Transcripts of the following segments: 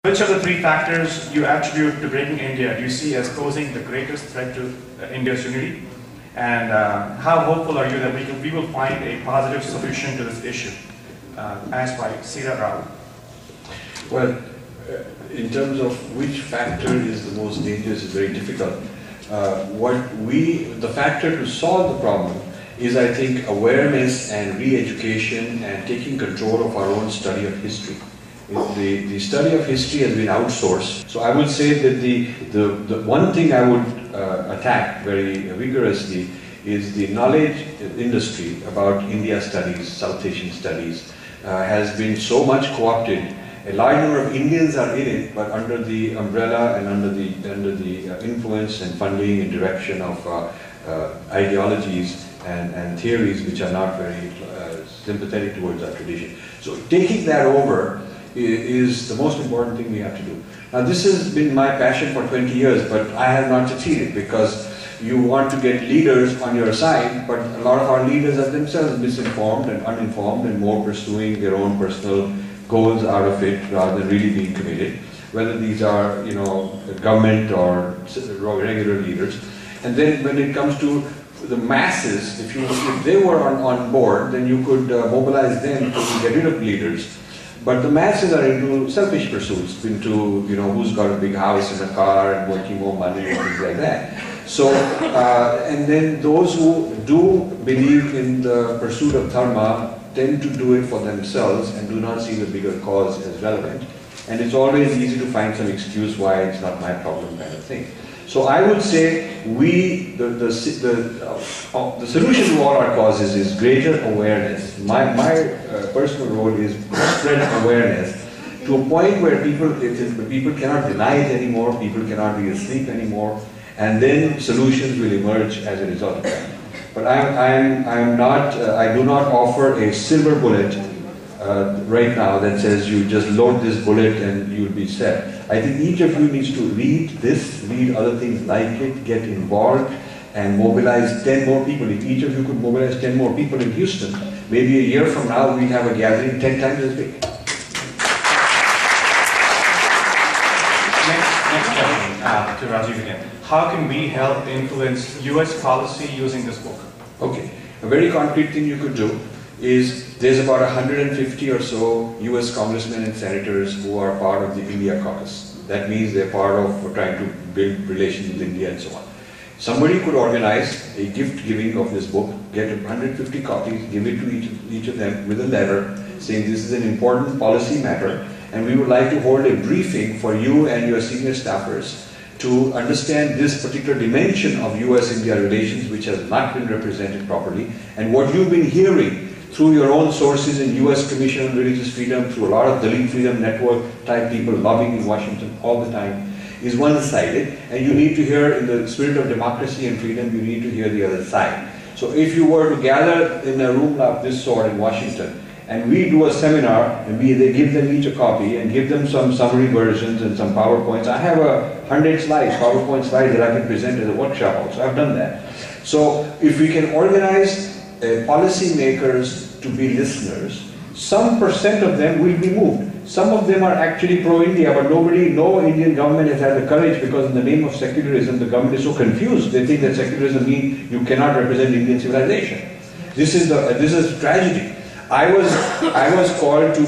Which of the three factors you attribute to breaking India do you see as posing the greatest threat to India's unity? And how hopeful are you that we will find a positive solution to this issue? Asked by Sira Rahul. Well, in terms of which factor is the most dangerous is very difficult. The factor to solve the problem is, I think, awareness and re-education and taking control of our own study of history. The study of history has been outsourced. So I would say that the one thing I would attack very vigorously is the knowledge industry about India studies, South Asian studies, has been so much co-opted. A large number of Indians are in it, but under the umbrella and under the influence and funding and direction of ideologies and theories which are not very sympathetic towards our tradition. So taking that over is the most important thing we have to do. Now this has been my passion for 20 years, but I have not succeeded because you want to get leaders on your side, but a lot of our leaders are themselves misinformed and uninformed and more pursuing their own personal goals out of it rather than really being committed, whether these are, government or regular leaders. And then when it comes to the masses, if they were on board, then you could mobilize them to get rid of leaders. But the masses are into selfish pursuits, into who's got a big house and a car and making more money and things like that. So, and then those who do believe in the pursuit of Dharma tend to do it for themselves and do not see the bigger cause as relevant. And it's always easy to find some excuse why it's not my problem kind of thing. So I would say the solution to all our causes is greater awareness. My personal role is to spread awareness to a point where people cannot deny it anymore, people cannot be asleep anymore, and then solutions will emerge as a result of that. But I do not offer a silver bullet right now that says you just load this bullet and you'll be set. I think each of you needs to read this, read other things like it, get involved and mobilize 10 more people. If each of you could mobilize 10 more people in Houston, maybe a year from now we'll have a gathering 10 times as big. Next question to Rajiv again. How can we help influence US policy using this book? Okay, a very concrete thing you could do is there's about 150 or so US congressmen and senators who are part of the India caucus. That means they're part of trying to build relations with India and so on. Somebody could organize a gift giving of this book, get 150 copies, give it to each of them with a letter saying this is an important policy matter and we would like to hold a briefing for you and your senior staffers to understand this particular dimension of US-India relations which has not been represented properly, and what you've been hearing through your own sources in US Commission on Religious Freedom, through a lot of Dalit Freedom Network type people lobbying in Washington all the time, is one-sided, and you need to hear, in the spirit of democracy and freedom, you need to hear the other side. So if you were to gather in a room of this sort in Washington, and we do a seminar, and they give them each a copy, and give them some summary versions and some PowerPoints. I have 100 slides, PowerPoint slides that I can present at a workshop also. I've done that. So if we can organize policy makers to be listeners, some percent of them will be moved. Some of them are actually pro-India, but no Indian government has had the courage, because in the name of secularism, the government is so confused. They think that secularism means you cannot represent Indian civilization. This is tragedy. I was called to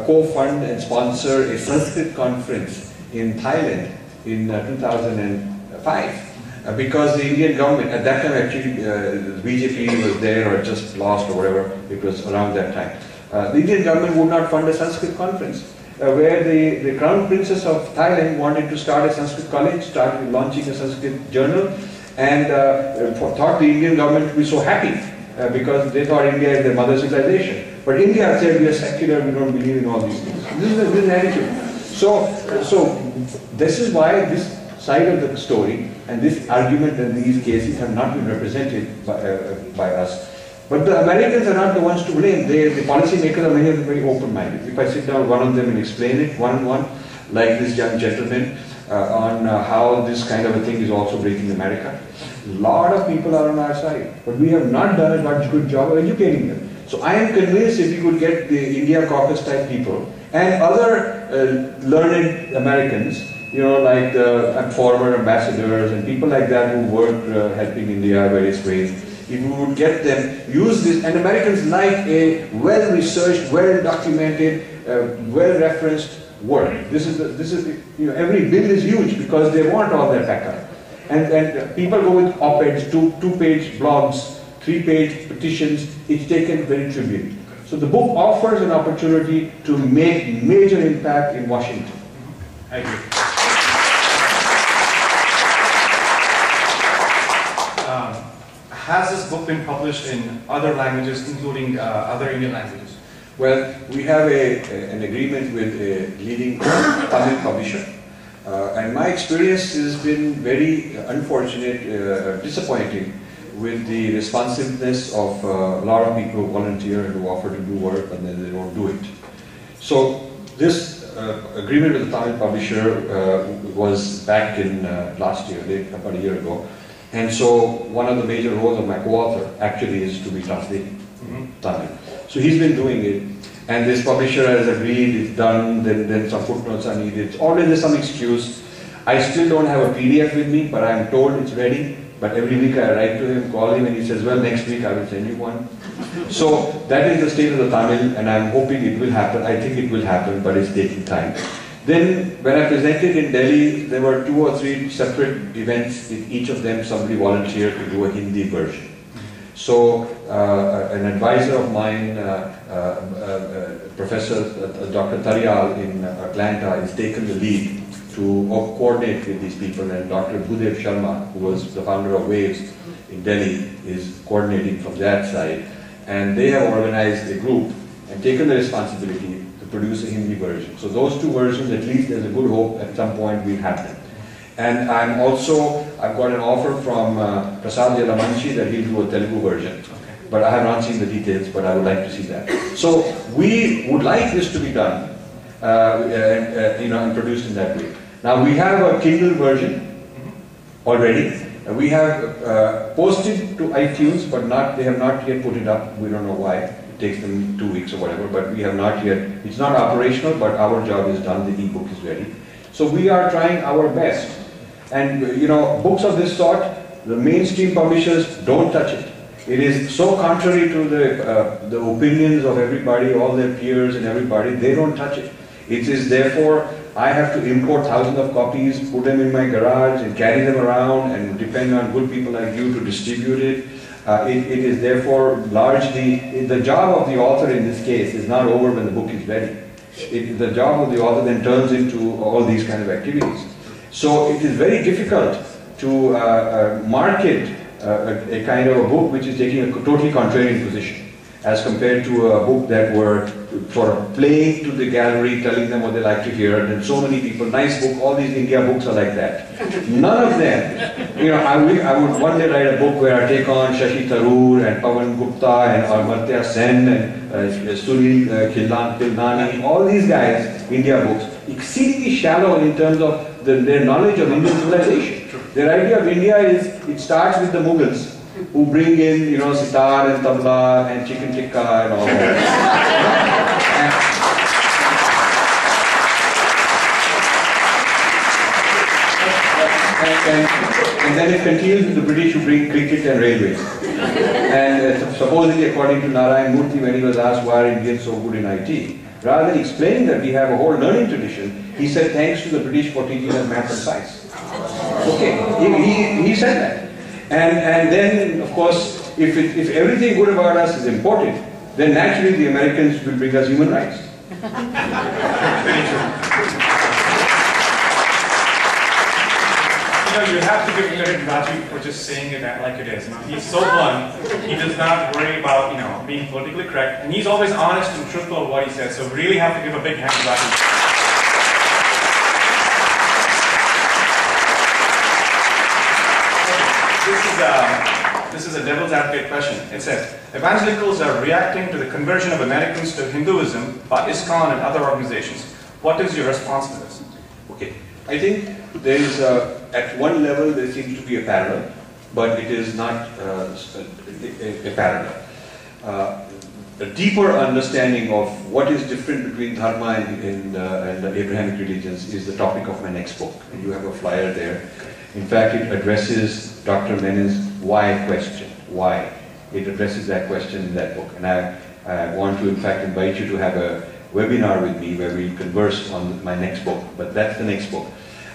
co-fund and sponsor a Sanskrit conference in Thailand in 2005 because the Indian government, at that time actually the BJP was there or just lost or whatever, it was around that time. The Indian government would not fund a Sanskrit conference where the Crown Princess of Thailand wanted to start a Sanskrit college, started launching a Sanskrit journal, and thought the Indian government would be so happy. Because they thought India is their mother civilization. But India said we are secular, we don't believe in all these things. This is an attitude. So this is why this side of the story and this argument and these cases have not been represented by us. But the Americans are not the ones to blame. The policy makers are many of them very open-minded. If I sit down with one of them and explain it one-on-one, like this young gentleman, on how this kind of a thing is also breaking America, a lot of people are on our side, but we have not done a much good job of educating them. So I am convinced if we could get the India caucus type people and other learned Americans, you know, like the former ambassadors and people like that who worked helping India various ways. If we would get them use this, and Americans like a well-researched, well-documented, well-referenced work. This is you know, every bill is huge because they want all that backup. And people go with op-eds, two-page blogs, 3-page petitions. It's taken very trivially. So the book offers an opportunity to make major impact in Washington. I agree. Has this book been published in other languages, including other Indian languages? Well, we have an agreement with a leading Tamil publisher, and my experience has been very unfortunate, disappointing with the responsiveness of a lot of people who volunteer and who offer to do work and then they don't do it. So this agreement with the Tamil publisher was back in last year, about a year ago. And so one of the major roles of my co-author actually is to be translating Tamil. So he's been doing it, and this publisher has agreed, it's done, then some footnotes are needed. Always there's some excuse. I still don't have a PDF with me, but I'm told it's ready. But every week I write to him, call him, and he says, well, next week I will send you one. So that is the state of the Tamil, and I'm hoping it will happen. I think it will happen, but it's taking time. Then, when I presented in Delhi, there were 2 or 3 separate events. In each of them, somebody volunteered to do a Hindi version. So, an advisor of mine, Professor Dr. Taryal in Atlanta, has taken the lead to coordinate with these people, and Dr. Bhudev Sharma, who was the founder of Waves in Delhi, is coordinating from that side. And they have organized a group and taken the responsibility to produce a Hindi version. So those 2 versions, at least there's a good hope at some point we'll have them. And I've got an offer from Prasad Yalamanchi that he'll do a Telugu version. But I have not seen the details, but I would like to see that. So we would like this to be done, you know, and produced in that way. Now we have a Kindle version already. We have posted to iTunes, but they have not yet put it up. We don't know why. It takes them 2 weeks or whatever, but we have not yet. It's not operational, but our job is done. The e-book is ready. So we are trying our best. And you know, books of this sort, the mainstream publishers don't touch it. It is so contrary to the opinions of everybody, all their peers and everybody. They don't touch it. It is therefore, I have to import thousands of copies, put them in my garage and carry them around and depend on good people like you to distribute it. It is therefore largely, the job of the author in this case is not over when the book is ready. The job of the author then turns into all these kind of activities. So it is very difficult to market a kind of a book which is taking a totally contrarian position as compared to a book that were sort of playing to the gallery, telling them what they like to hear. And so many people, nice book, all these India books are like that. None of them, you know, I would one day write a book where I take on Shashi Tharoor and Pawan Gupta and Amartya Sen and Sunil Khilnani, all these guys, India books, exceedingly shallow in terms of their knowledge of Indian civilization. Their idea of India is, it starts with the Mughals, who bring in, you know, sitar and tabla and chicken tikka and all that. and then it continues with the British who bring cricket and railways. And supposedly, according to Narayan Murthy, when he was asked why are Indians so good in IT, rather than explaining that we have a whole learning tradition, he said thanks to the British for teaching us math and science. Okay, he said that. And then, of course, if everything good about us is imported, then naturally the Americans will bring us human rights. Very true. You know, you have to give credit to Rajiv for just saying it like it is. You know, he's so blunt. He does not worry about, you know, being politically correct, and he's always honest and truthful of what he says. So really have to give a big hand to Rajiv. This is a devil's advocate question. It says, evangelicals are reacting to the conversion of Americans to Hinduism by ISKCON and other organizations. What is your response to this? Okay, I think there is, at one level there seems to be a parallel, but it is not a parallel. a deeper understanding of what is different between Dharma and the Abrahamic religions is the topic of my next book. And you have a flyer there. In fact, it addresses Dr. Menon's why question. Why? It addresses that question in that book. And I want to, in fact, invite you to have a webinar with me where we converse on my next book. But that's the next book.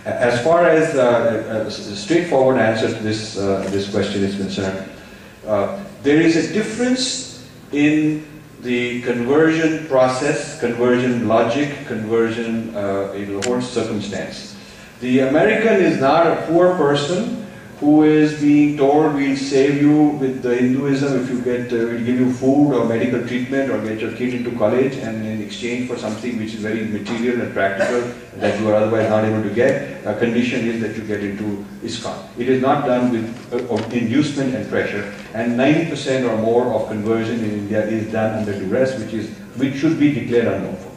As far as a straightforward answer to this question is concerned, there is a difference in the conversion process, conversion logic, conversion whole circumstance. The American is not a poor person who is being told we'll save you with the Hinduism if you get, we'll give you food or medical treatment or get your kid into college, and in exchange for something which is very material and practical that you are otherwise not able to get, a condition is that you get into ISKCON. It is not done with inducement and pressure, and 90% or more of conversion in India is done under duress, which should be declared unlawful.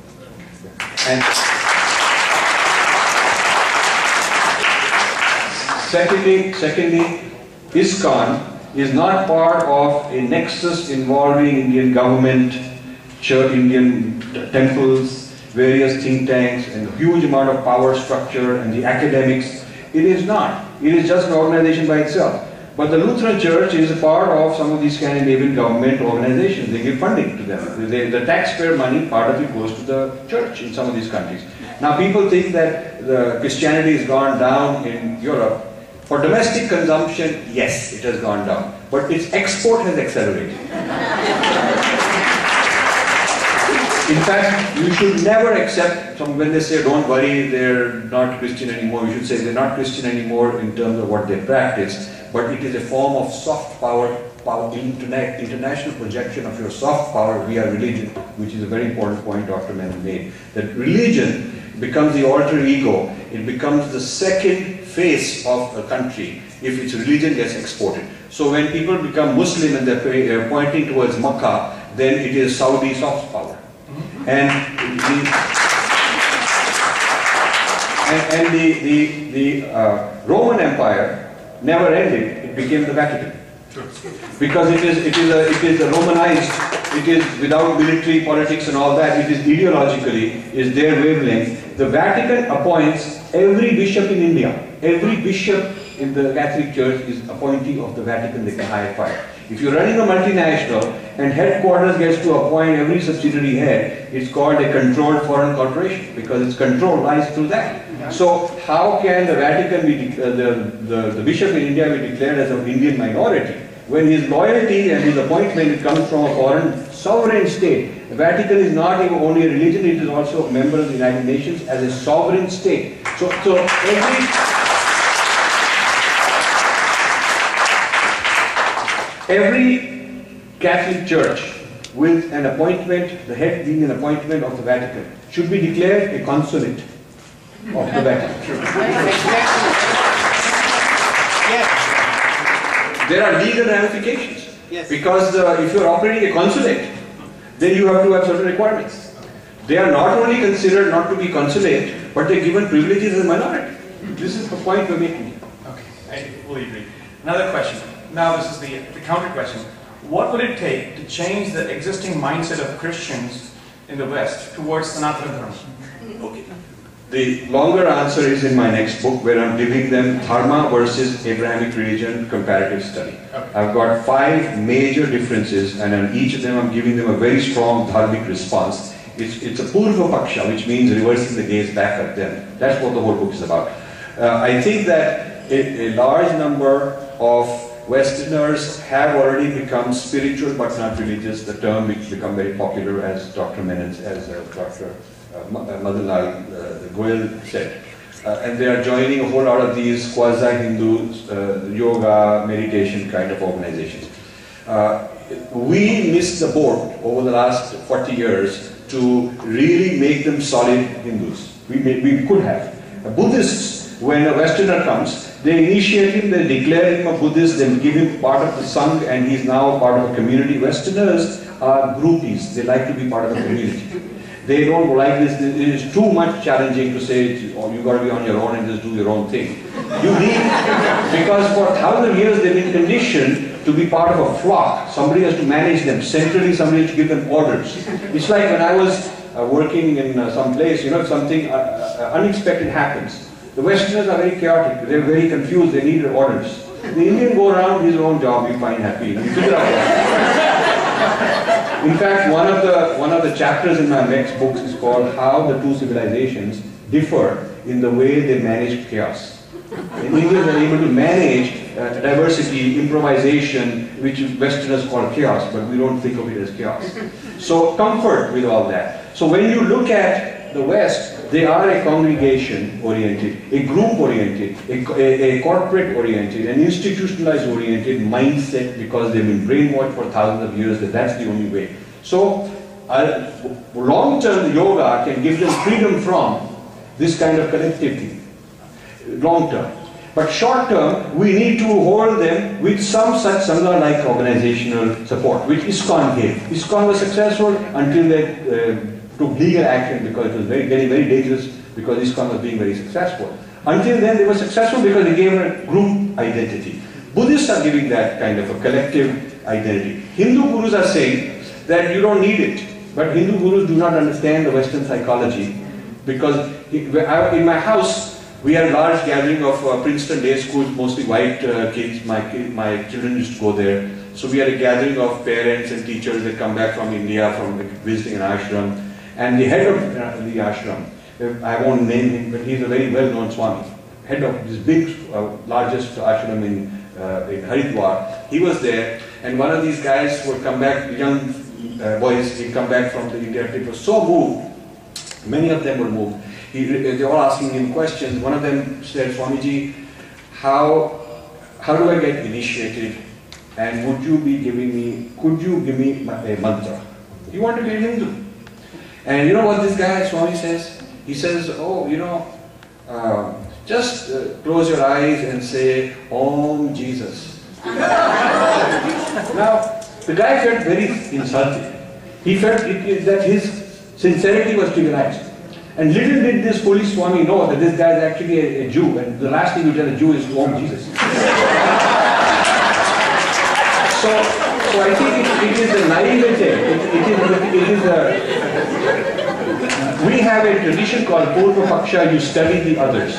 And Secondly, ISKCON is not part of a nexus involving Indian government, church, Indian temples, various think tanks, and a huge amount of power structure and the academics. It is not. It is just an organization by itself. But the Lutheran Church is a part of some of these Scandinavian government organizations. They give funding to them. The taxpayer money, part of it goes to the church in some of these countries. Now people think that the Christianity has gone down in Europe. For domestic consumption, yes, it has gone down, but its export has accelerated. In fact, you should never accept, when they say, don't worry, they're not Christian anymore, you should say they're not Christian anymore in terms of what they practice, but it is a form of soft power, international projection of your soft power via religion, which is a very important point Dr. Menon made. That religion becomes the alter ego, it becomes the second face of a country if its religion gets exported. So when people become Muslim and they're pointing towards Makkah, then it is Saudi soft power. And the Roman Empire never ended, it became the Vatican. Because it is a Romanized, it is without military politics and all that, it is ideologically, is their wavelength. The Vatican appoints every bishop in India. Every bishop in the Catholic Church is appointee of the Vatican, they can hire fire. If you're running a multinational and headquarters gets to appoint every subsidiary head, it's called a controlled foreign corporation because its control lies through that. So how can the Vatican be, the bishop in India be declared as an Indian minority when his loyalty and his appointment comes from a foreign sovereign state? The Vatican is not even only a religion, it is also a member of the United Nations as a sovereign state. So every Catholic church with an appointment, the head being an appointment of the Vatican, should be declared a consulate of the Vatican. There are legal ramifications. Yes. Because if you are operating a consulate, then you have to have certain requirements. They are not only considered not to be consulate, but they are given privileges as a minority. This is the point we're making here. Okay, I fully agree. Another question. Now this is the counter question. What would it take to change the existing mindset of Christians in the West towards Sanatan Dharma? Okay. The longer answer is in my next book where I'm giving them Dharma versus Abrahamic religion comparative study. Okay. I've got 5 major differences and on each of them I'm giving them a very strong dharmic response. It's a purva paksha, which means reversing the gaze back at them. That's what the whole book is about. I think that a large number of Westerners have already become spiritual but not religious, the term which become very popular as Dr. Menon, as Dr. Madanlal Goyal said. And they are joining a whole lot of these quasi-Hindu yoga, meditation kind of organizations. We missed the boat over the last 40 years to really make them solid Hindus. We could have. Buddhists, when a Westerner comes, they initiate him, they declare him a Buddhist, they give him part of the Sangh and he's now part of a community. Westerners are groupies, they like to be part of a community. They don't like this, it is too much challenging to say, oh, you got to be on your own and just do your own thing. You need, because for 1,000 years they've been conditioned to be part of a flock. Somebody has to manage them. Centrally, somebody has to give them orders. It's like when I was working in some place, you know, something unexpected happens. The Westerners are very chaotic. They're very confused. They need orders. The Indian go around his own job, you find happy. You figure out In fact, one of the chapters in my next books is called How the Two Civilizations Differ in the Way They Manage Chaos. The Indians are able to manage diversity, improvisation, which Westerners call chaos, but we don't think of it as chaos. So comfort with all that. So when you look at the West, they are a congregation-oriented, a group-oriented, a corporate-oriented, an institutionalized-oriented mindset because they've been brainwashed for thousands of years that that's the only way. So long-term yoga can give them freedom from this kind of collectivity. Long-term. But short-term, we need to hold them with some such Sangha-like organizational support, which ISKCON gave. ISKCON was successful until they took legal action because it was getting very dangerous because ISKCON was being very successful. Until then, they were successful because they gave a group identity. Buddhists are giving that kind of a collective identity. Hindu gurus are saying that you don't need it. But Hindu gurus do not understand the Western psychology because in my house, we had a large gathering of Princeton day schools, mostly white kids. My children used to go there. So we had a gathering of parents and teachers that come back from India, from visiting an ashram. And the head of the ashram, I won't name him, but he's a very well-known Swami. Head of this big, largest ashram in Haridwar. He was there, and one of these guys would come back, young boys, he'd come back from the India trip, was so moved. Many of them were moved. They were all asking him questions. One of them said, Swamiji, how do I get initiated? And could you give me a mantra? He wanted to get Hindu. And you know what this guy, Swami, says? He says, oh, you know, just close your eyes and say, Om Jesus. Now, the guy felt very insulted. He felt that his sincerity was trivialized. And little did this foolish Swami know that this guy is actually a Jew, and the last thing you tell a Jew is Om Jesus. So I think it is a naivete. We have a tradition called Purva Paksha, you study the others.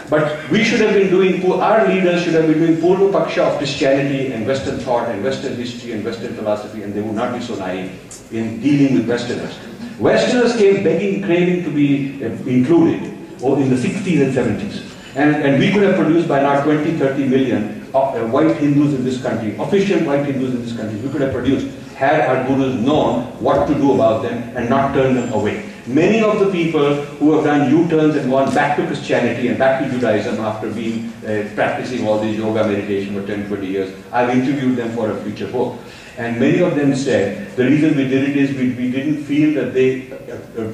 But we should have been doing, our leaders should have been doing Purva Paksha of Christianity and Western thought and Western history and Western philosophy, and they would not be so naive in dealing with Westerners. Westerners came begging, craving to be included in the 60s and 70s. And we could have produced by now 20, 30 million white Hindus in this country, official white Hindus in this country. We could have produced had our gurus known what to do about them and not turn them away. Many of the people who have done U-turns and gone back to Christianity and back to Judaism after being practicing all this yoga meditation for 10, 20 years, I've interviewed them for a future book. And many of them said the reason we did it is we didn't feel that they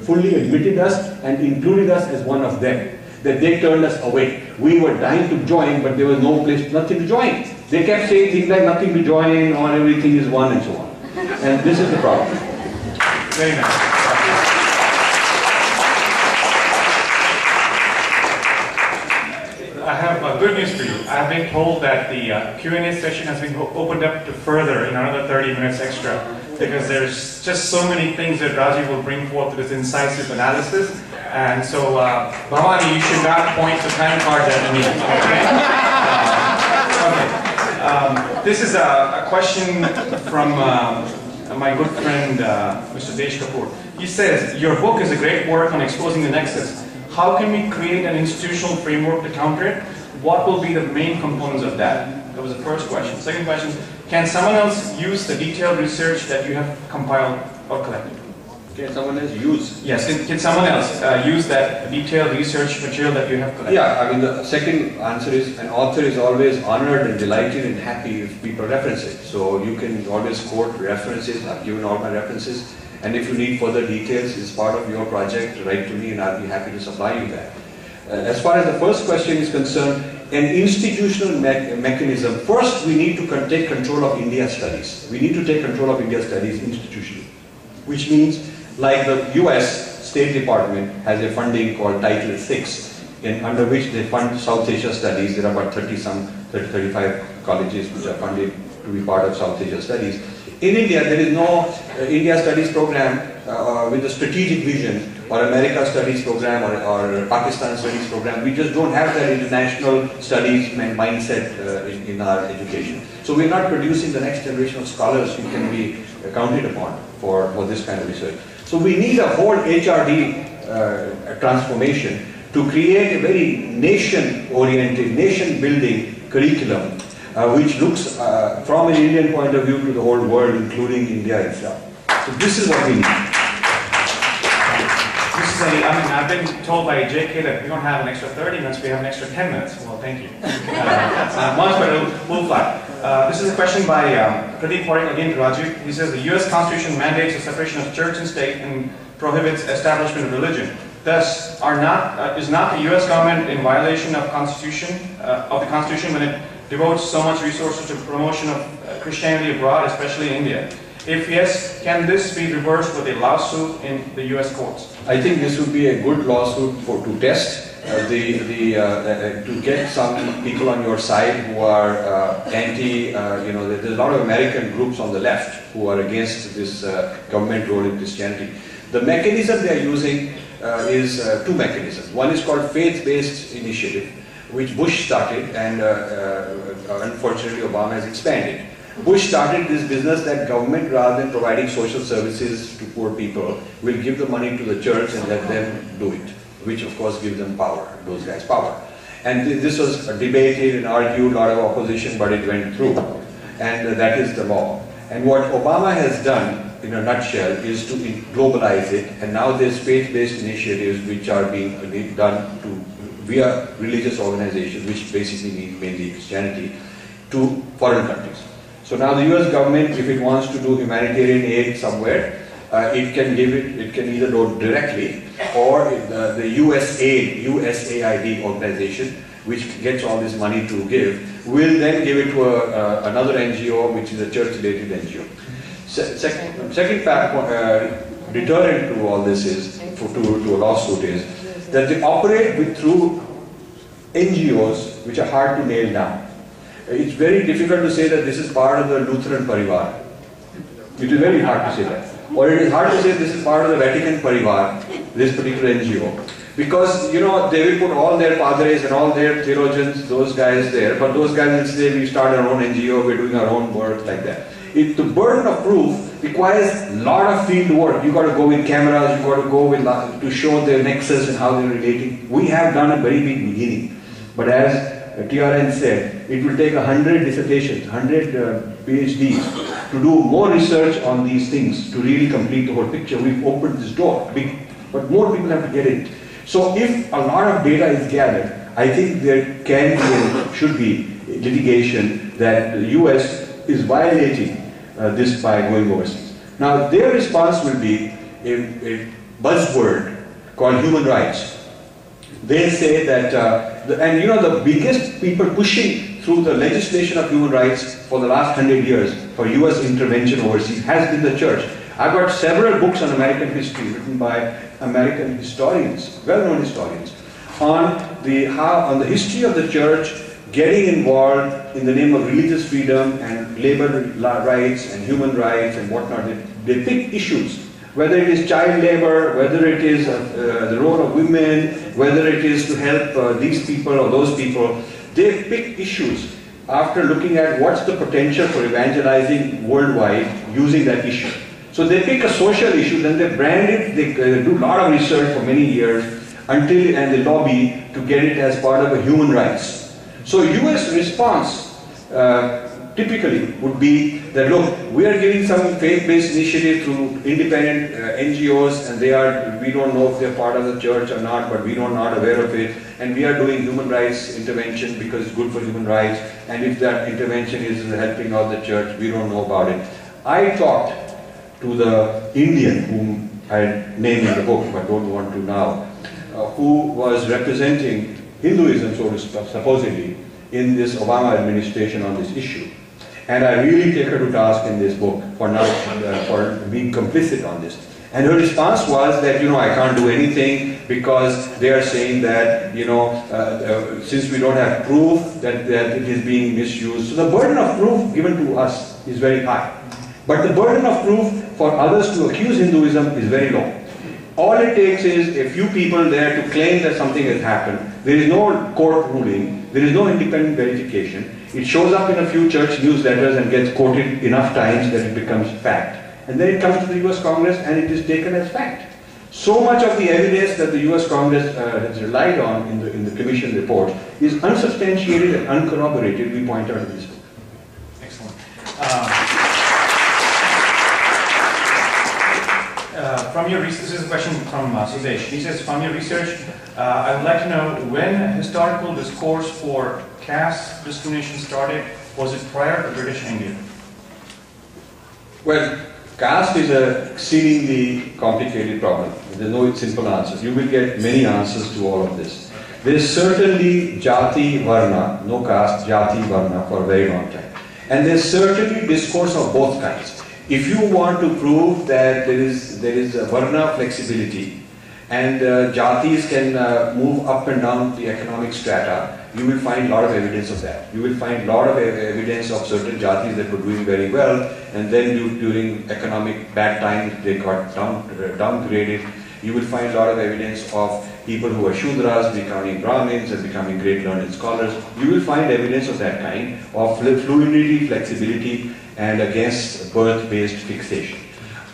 fully admitted us and included us as one of them. That they turned us away. We were dying to join, but there was no place, nothing to join. They kept saying things like nothing to join, or everything is one, and so on. And this is the problem. Very nice. I have good news for you. I've been told that the Q&A session has been opened up to further in another 30 minutes extra, because there's just so many things that Rajiv will bring forth to this incisive analysis. And so, Bhavani, you should not point the time card at me, okay? This is a question from my good friend, Mr. Desh Kapoor. He says, your book is a great work on exposing the nexus. How can we create an institutional framework to counter it? What will be the main components of that? That was the first question. Second question, can someone else use the detailed research that you have compiled or collected? Can someone else use? Yes, can someone else use that detailed research material that you have collected? Yeah, I mean the second answer is an author is always honored and delighted and happy if people reference it. So you can always quote references. I've given all my references. And if you need further details as part of your project, write to me and I'll be happy to supply you that. As far as the first question is concerned, an institutional mechanism, first we need to take control of India studies. We need to take control of India studies institutionally, which means like the US State Department has a funding called Title VI. under which they fund South Asia studies. There are about 35 colleges which are funded to be part of South Asia studies. In India, there is no India Studies program with a strategic vision, or America Studies program, or Pakistan Studies program. We just don't have that international studies mindset in our education. So we're not producing the next generation of scholars who can be counted upon for this kind of research. So we need a whole HRD transformation to create a very nation-oriented, nation-building curriculum which looks from an Indian point of view to the whole world, including India itself. So this is what we need. I've been told by JK that we don't have an extra 30 minutes, we have an extra 10 minutes. Well, thank you. Much better, we'll fly. This is a question by Pradeep Parekh, again to Rajiv. He says, the US Constitution mandates the separation of church and state and prohibits establishment of religion. Thus, is not the US government in violation of the Constitution when it devotes so much resources to promotion of Christianity abroad, especially in India? If yes, can this be reversed with a lawsuit in the US courts? I think this would be a good lawsuit to test to get some people on your side who are there's a lot of American groups on the left who are against this government role in Christianity. The mechanism they are using is two mechanisms. One is called faith-based initiative, which Bush started, and unfortunately Obama has expanded. Bush started this business that government, rather than providing social services to poor people, will give the money to the church and let them do it, which of course gives them power, those guys power. And this was debated and argued, a lot of opposition, but it went through. And that is the law. And what Obama has done, in a nutshell, is to globalize it, and now there's faith-based initiatives which are being done via religious organizations, which basically means mainly Christianity, to foreign countries. So now the US government, if it wants to do humanitarian aid somewhere, it can either do it directly, or the USAID organization, which gets all this money to give, will then give it to another NGO, which is a church-related NGO. Second deterrent to all this is, to a lawsuit, is that they operate through NGOs which are hard to nail down. It's very difficult to say that this is part of the Lutheran Parivar. It is very hard to say that. Or it is hard to say this is part of the Vatican Parivar, this particular NGO. Because, they will put all their padres and all their theologians, those guys there, but those guys will say, we start our own NGO, we're doing our own work, like that. The burden of proof requires a lot of field work. You've got to go with cameras, you've got to go with to show their nexus and how they're relating. We have done a very big beginning. But as TRN said, it will take 100 dissertations, 100 PhDs to do more research on these things to really complete the whole picture. We've opened this door, big, but more people have to get it. So if a lot of data is gathered, I think there can be and should be litigation that the US is violating this by going overseas. Now their response will be a buzzword called human rights. They say that, the biggest people pushing through the legislation of human rights for the last 100 years for US intervention overseas has been the church. I've got several books on American history written by American historians, well-known historians, on the history of the church getting involved in the name of religious freedom and labor rights and human rights and whatnot. They pick issues, whether it is child labor, whether it is the role of women, whether it is to help these people or those people. They pick issues after looking at what's the potential for evangelizing worldwide using that issue. So they pick a social issue, then they brand it, they do a lot of research for many years and they lobby to get it as part of a human rights. So US response typically would be that, look, we are giving some faith-based initiative through independent NGOs, and we don't know if they're part of the church or not, but we are not aware of it, and we are doing human rights intervention because it's good for human rights, and if that intervention is helping out the church, we don't know about it. I talked to the Indian, whom I named in the book, but don't want to now, who was representing Hinduism, so to speak, supposedly, in this Obama administration on this issue. And I really take her to task in this book for being complicit on this. And her response was that, I can't do anything because they are saying that, since we don't have proof that it is being misused. So the burden of proof given to us is very high. But the burden of proof for others to accuse Hinduism is very low. All it takes is a few people there to claim that something has happened. There is no court ruling. There is no independent verification. It shows up in a few church newsletters and gets quoted enough times that it becomes fact. And then it comes to the US Congress and it is taken as fact. So much of the evidence that the US Congress has relied on in the Commission report is unsubstantiated and uncorroborated, we point out in this book. Excellent. From your research, this is a question from Sudesh. He says, from your research, I would like to know when historical discourse for caste discrimination started. Was it prior to British India? Well, caste is a exceedingly complicated problem. There's no simple answer. You will get many answers to all of this. There is certainly jati varna, no caste, jati varna for a very long time. And there's certainly discourse of both kinds. If you want to prove that there is a varna flexibility and jatis can move up and down the economic strata, you will find a lot of evidence of that. You will find a lot of evidence of certain jatis that were doing very well, and then during economic bad times they got downgraded. You will find a lot of evidence of people who are Shudras becoming Brahmins and becoming great learned scholars. You will find evidence of that kind, of fluidity, flexibility, and against birth-based fixation.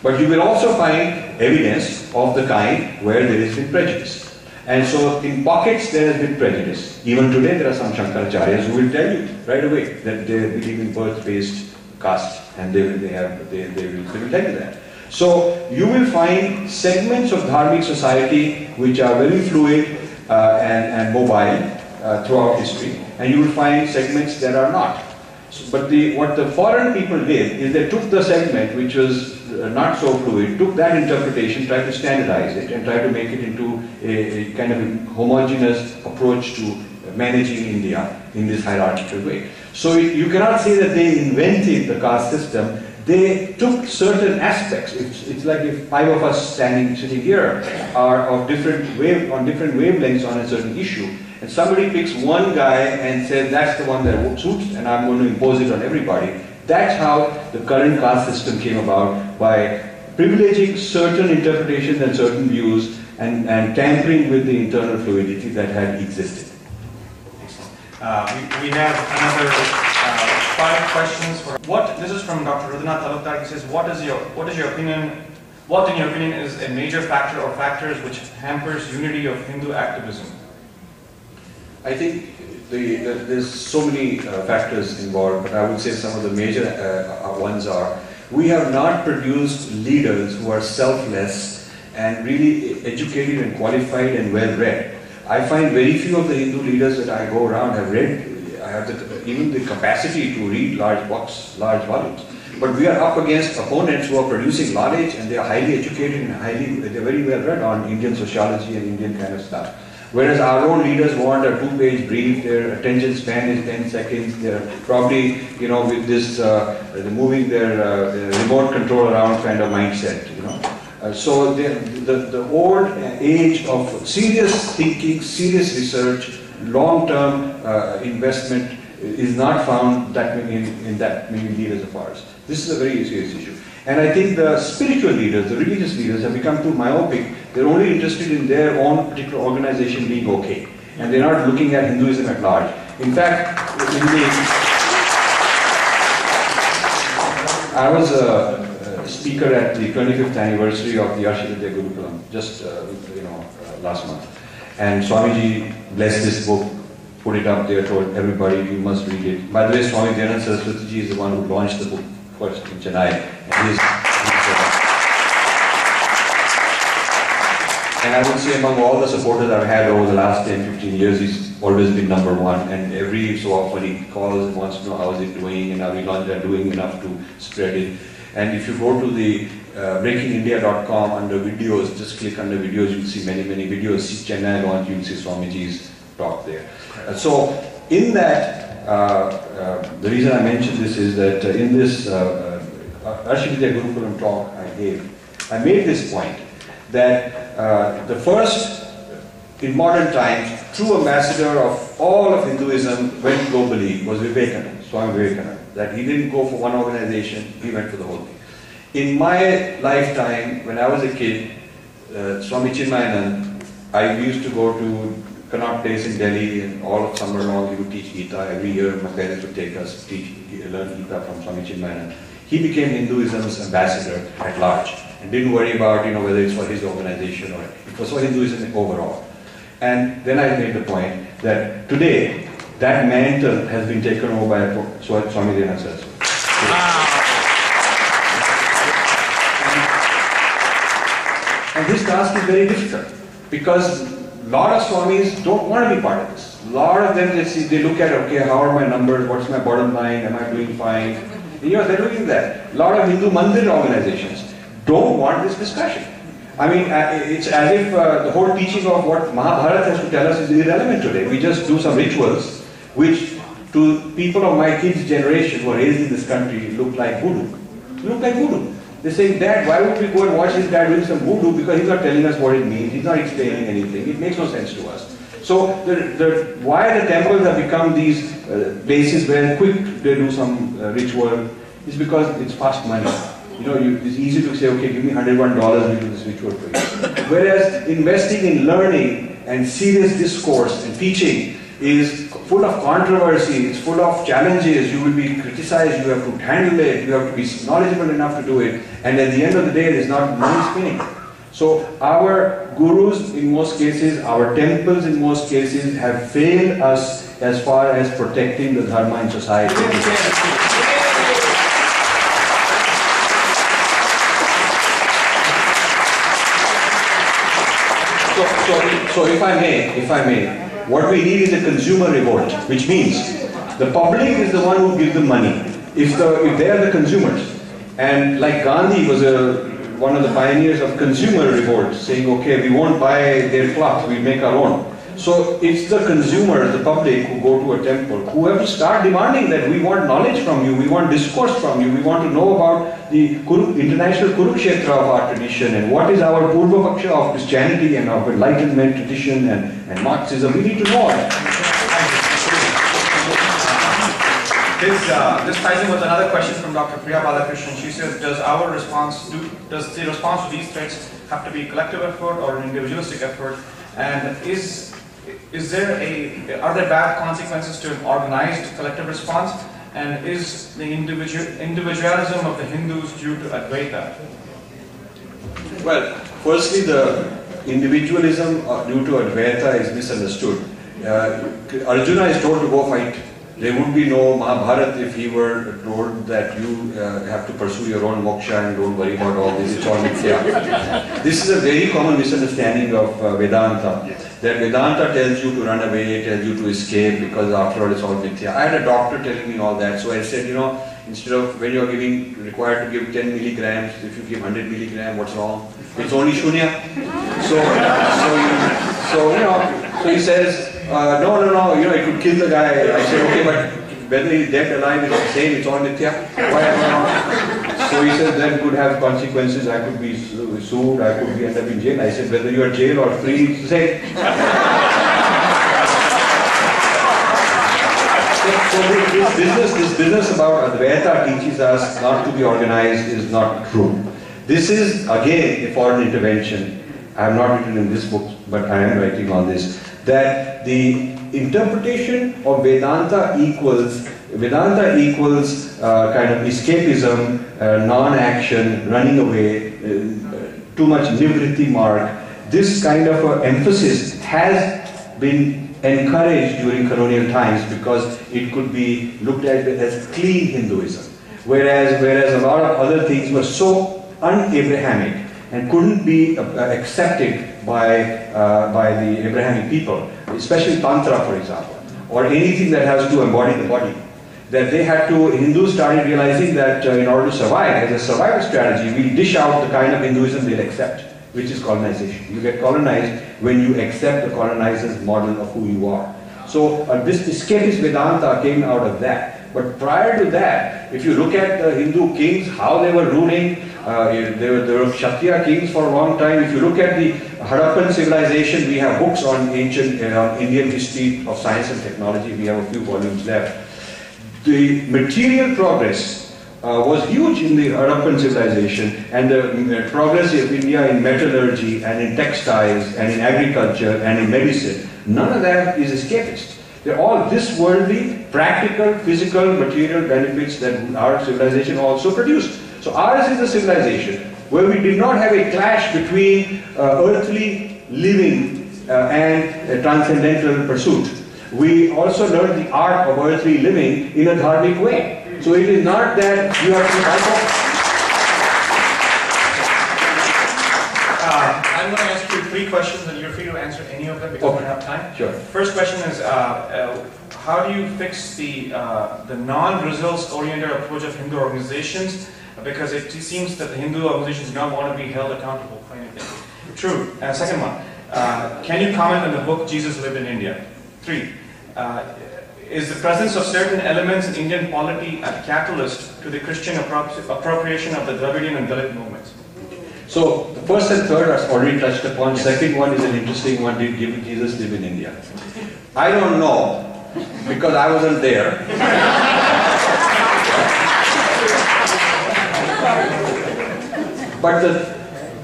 But you will also find evidence of the kind where there is been prejudice. And so in pockets there has been prejudice. Even today there are some Shankaracharyas who will tell you right away that they believe in birth-based caste, and they will tell you that. So you will find segments of Dharmic society which are very fluid and mobile throughout history, and you will find segments that are not. But what the foreign people did is they took the segment which was not so fluid, took that interpretation, tried to standardize it, and tried to make it into a kind of homogeneous approach to managing India in this hierarchical way. So you cannot say that they invented the caste system. They took certain aspects. It's like if five of us sitting here are of different wavelengths on a certain issue, and somebody picks one guy and says that's the one that suits, and I'm going to impose it on everybody. That's how the current caste system came about, by privileging certain interpretations and certain views and tampering with the internal fluidity that had existed. We have another 5 questions. This is from Dr. Rudhanath Talukdar. He says, what in your opinion is a major factor or factors which hampers unity of Hindu activism? I think there's so many factors involved, but I would say some of the major ones are, we have not produced leaders who are selfless and really educated and qualified and well-read. I find very few of the Hindu leaders that I go around have read, I have even the capacity to read large books, large volumes. But we are up against opponents who are producing knowledge, and they are highly educated and they're very well-read on Indian sociology and Indian kind of stuff. Whereas our own leaders want a 2-page brief, their attention span is 10 seconds, they're probably, with this moving their remote control around kind of mindset, So the old age of serious thinking, serious research, long-term investment is not found in that many leaders of ours. This is a very serious issue. And I think the spiritual leaders, the religious leaders have become too myopic. They're only interested in their own particular organization being okay. And they're not looking at Hinduism at large. In fact, I was a speaker at the 25th anniversary of the Arshidadya Gurukulam, just last month. And Swamiji blessed this book, put it up there, told everybody you must read it. By the way, Swami Dayananda Saraswati ji is the one who launched the book first in Chennai. And I would say among all the supporters I've had over the last 10-15 years, he's always been #1. And every so often he calls and wants to know how is it doing and are we doing enough to spread it. And if you go to the breakingindia.com under videos, just click under videos, you'll see many videos. See Chennai launch, you'll see Swamiji's talk there. So in that, the reason I mention this is that in this Arshidadya Gurukulam talk I gave, I made this point that the first, in modern times, true ambassador of all of Hinduism went globally was Vivekananda, Swami Vivekananda. That he didn't go for one organization, he went for the whole thing. In my lifetime, when I was a kid, Swami Chinmayanand, I used to go to Connaught Place in Delhi, and all of summer long he would teach Gita. Every year my parents would take us to learn Gita from Swami Chinmayanand. He became Hinduism's ambassador at large and didn't worry about whether it's for his organization or it was for Hinduism overall. And then I made the point that today that mantle has been taken over by Swami Dayanand Saraswati. And this task is very difficult because a lot of Swamis don't want to be part of this. A lot of them, they look at, okay, how are my numbers, what's my bottom line, am I doing fine? And, they're doing that. A lot of Hindu Mandir organizations don't want this discussion. I mean, it's as if the whole teaching of what Mahabharata has to tell us is irrelevant today. We just do some rituals which to people of my kids' generation who are raised in this country look like voodoo. Look like voodoo. They say, Dad, why would we go and watch his dad doing some voodoo? Because he's not telling us what it means. He's not explaining anything. It makes no sense to us. So, why the temples have become these places where quick they do some ritual is because it's fast money. It's easy to say, okay, give me $101, we'll do this ritual for you. Whereas investing in learning and serious discourse and teaching is full of controversy, it's full of challenges, you will be criticized, you have to handle it, you have to be knowledgeable enough to do it, and at the end of the day, it is not money spinning. So our gurus in most cases, our temples in most cases have failed us as far as protecting the Dharma in society. So if I may, what we need is a consumer revolt, which means the public is the one who gives the money. If they are the consumers, and like Gandhi was one of the pioneers of consumer revolt, saying, okay, we won't buy their cloth, we make our own. So it's the consumers, the public, who go to a temple, who have to start demanding that we want knowledge from you, we want discourse from you, we want to know about the international Kurukshetra of our tradition and what is our Purva Paksha of Christianity and of Enlightenment tradition and Marxism. We need to know that. This ties in with another question from Dr. Priya Balakrishnan. She says, does the response to these threats have to be a collective effort or an individualistic effort? And are there bad consequences to an organized collective response? And is the individualism of the Hindus due to Advaita? Well, firstly, the individualism due to Advaita is misunderstood. Arjuna is told to go fight. There would be no Mahabharata if he were told that you have to pursue your own moksha and don't worry about all this, it's all mithya. This is a very common misunderstanding of Vedanta. That Vedanta tells you to run away, tells you to escape because after all it's all mithya. I had a doctor telling me all that, so I said, instead of when you're required to give 10 milligrams, if you give 100 milligrams, what's wrong? It's only shunya. So he says, no, it could kill the guy. I said, okay, but whether he's dead, alive, it's the same, it's all mithya. Why am I not? So he said, that could have consequences, I could be sued, I could end up in jail. I said, whether you are jail or free, it's the same. So this business about Advaita teaches us not to be organized is not true. This is, again, a foreign intervention. I have not written in this book, but I am writing on this, that the interpretation of Vedanta equals kind of escapism, non-action, running away, too much nivritti mark. This kind of emphasis has been encouraged during colonial times because it could be looked at as clean Hinduism, whereas a lot of other things were so un-Abrahamic and couldn't be accepted by the Abrahamic people, especially Tantra, for example, or anything that has to embody the body. That Hindus started realizing that in order to survive, as a survival strategy, we dish out the kind of Hinduism they'll accept, which is colonization. You get colonized when you accept the colonizer's model of who you are. So this escapist Vedanta came out of that. But prior to that, if you look at the Hindu kings, how they were ruling, There were Kshatriya kings for a long time. If you look at the Harappan civilization, we have books on ancient Indian history of science and technology. We have a few volumes left. The material progress was huge in the Harappan civilization, and the progress of India in metallurgy and in textiles and in agriculture and in medicine, none of that is escapist. They're all this worldly, practical, physical, material benefits that our civilization also produced. So ours is a civilization where we did not have a clash between earthly living and transcendental pursuit. We also learned the art of earthly living in a dharmic way. So it is not that you have to... I'm going to ask you 3 questions and you're free to answer any of them because we don't have time. Sure. First question is, how do you fix the non-results oriented approach of Hindu organizations? Because it seems that the Hindu organizations do not want to be held accountable for anything. True. Second one, can you comment on the book Jesus Lived in India? 3, is the presence of certain elements in Indian polity a catalyst to the Christian appropriation of the Dravidian and Dalit movements? So the first and third are already touched upon. Yes. Second one is an interesting one. Did Jesus live in India? I don't know because I wasn't there. But the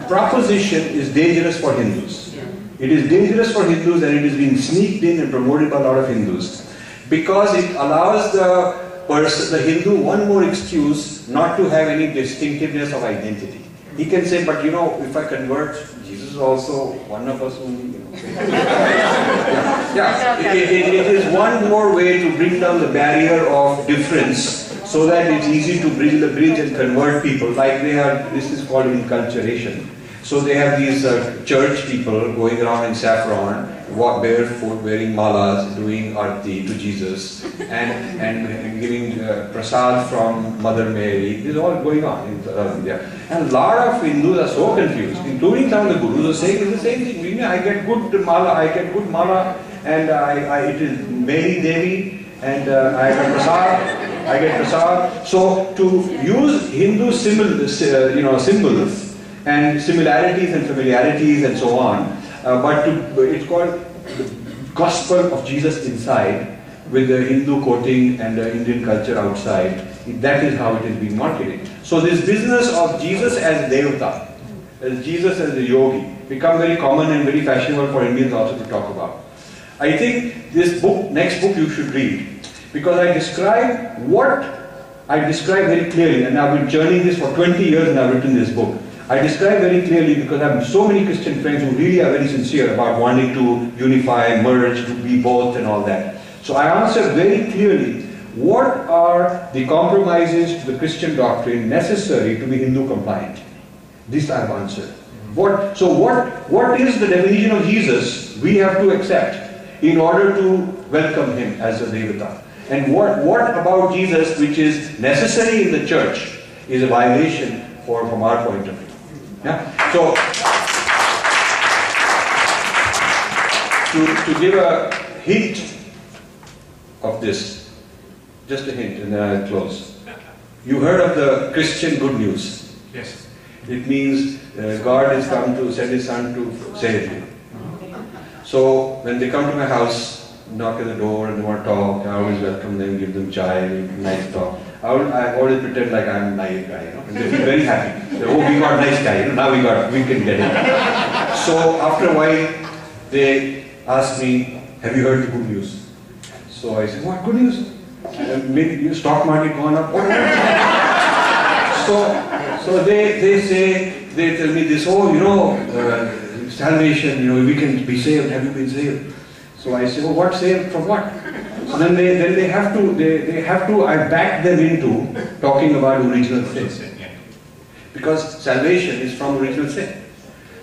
proposition is dangerous for Hindus. It is dangerous for Hindus and it is being sneaked in and promoted by a lot of Hindus because it allows the Hindu one more excuse not to have any distinctiveness of identity. He can say, but you know, if I convert, Jesus is also one of us only. It is one more way to bring down the barrier of difference so that it's easy to build the bridge and convert people. Like they are, this is called enculturation. So they have these church people going around in saffron, barefoot, wearing malas, doing arti to Jesus, and giving prasad from Mother Mary. This is all going on in India. And a lot of Hindus are so confused, including some of the gurus are saying it's the same thing. I get good mala, and it is Mary Devi, and I get prasad. So to use Hindu symbols and similarities and familiarities and so on, it's called the gospel of Jesus inside with the Hindu quoting and the Indian culture outside. That is how it is being marketed. So this business of Jesus as Devata, as Jesus as a yogi, become very common and very fashionable for Indians also to talk about. I think this book, next book you should read, because I describe very clearly, and I've been journeying this for 20 years and I've written this book. I describe very clearly because I have so many Christian friends who really are very sincere about wanting to unify, merge, to be both and all that. So I answer very clearly what are the compromises to the Christian doctrine necessary to be Hindu compliant. This I have answered. What is the definition of Jesus we have to accept in order to welcome him as a Devata? And what about Jesus which is necessary in the church is a violation from our point of view. Yeah? So, to give a hint of this, just a hint and then I'll close. You heard of the Christian good news? Yes. It means God has come to send his son to save you. So when they come to my house, knock at the door and they want to talk, I always welcome them, give them chai, nice talk. I always pretend like I'm a naive guy, and they feel very happy. They, oh, we got a nice guy, now we can get it. So after a while, they ask me, have you heard the good news? So I said, what good news? Maybe your stock market gone up. So they tell me this, oh, salvation, we can be saved. Have you been saved? So I say, oh, what saved from what? So then they have to, I back them into talking about original sin. Because salvation is from original sin.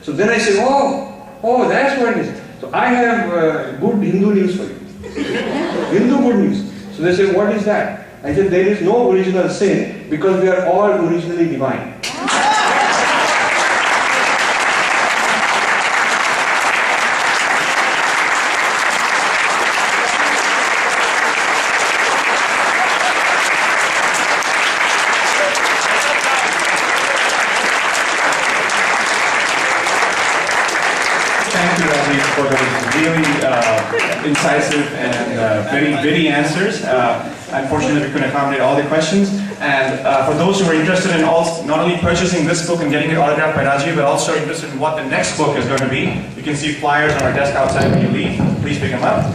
So then I say, oh, that's what it is. So I have good Hindu news for you. Hindu good news. So they say, what is that? I said, there is no original sin because we are all originally divine. really incisive and very witty answers. Unfortunately, we couldn't accommodate all the questions. And for those who are interested in not only purchasing this book and getting it autographed by Rajiv, but also interested in what the next book is going to be, you can see flyers on our desk outside when you leave. Please pick them up.